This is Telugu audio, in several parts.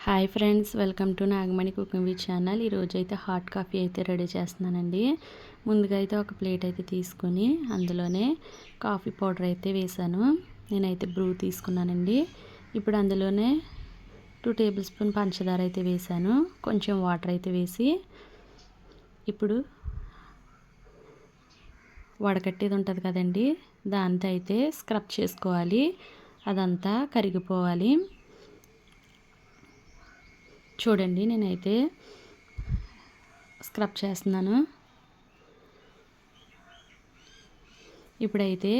Hi friends, welcome to Nagamani cooking with channel. ఈరోజు అయితే హాట్ కాఫీ అయితే రెడీ చేస్తున్నానండి. ముందుగా అయితే ఒక ప్లేట్ అయితే తీసుకొని అందులోనే కాఫీ పౌడర్ అయితే వేసాను. నేనైతే బ్రూ తీసుకున్నానండి. ఇప్పుడు అందులోనే 2 టేబుల్ స్పూన్ పంచదార అయితే వేసాను. కొంచెం వాటర్ అయితే వేసి ఇప్పుడు వడకట్టేది ఉంటుంది కదండి, దాంతో అయితే స్క్రబ్ చేసుకోవాలి. అదంతా కరిగిపోవాలి. చూడండి, నేనైతే స్క్రబ్ చేస్తున్నాను. ఇప్పుడైతే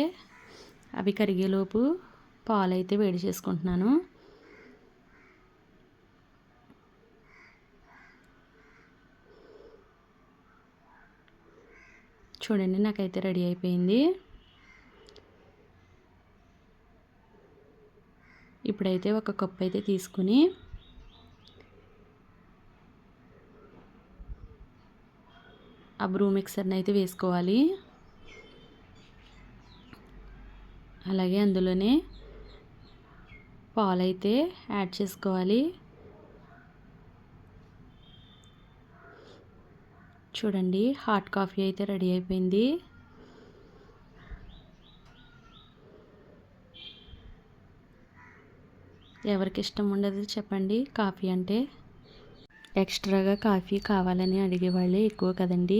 అవి కరిగేలోపు పాలు అయితే వేడి చేసుకుంటున్నాను. చూడండి, నాకైతే రెడీ అయిపోయింది. ఇప్పుడైతే ఒక కప్ అయితే తీసుకుని ఆ బ్రూ మిక్సర్ని అయితే వేసుకోవాలి. అలాగే అందులోనే పాలు అయితే యాడ్ చేసుకోవాలి. చూడండి, హాట్ కాఫీ అయితే రెడీ అయిపోయింది. ఎవరికి ఇష్టం ఉండదు చెప్పండి కాఫీ అంటే. ఎక్స్ట్రాగా కాఫీ కావాలని అడిగేవాళ్ళే ఎక్కువ కదండి.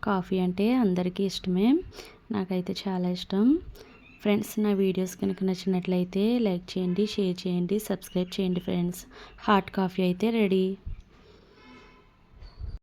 కాఫీ అంటే అందరికీ ఇష్టమే. నాకైతే చాలా ఇష్టం. ఫ్రెండ్స్, నా వీడియోస్ కనుక నచ్చినట్లయితే లైక్ చేయండి, షేర్ చేయండి, సబ్స్క్రైబ్ చేయండి ఫ్రెండ్స్. హాట్ కాఫీ అయితే రెడీ.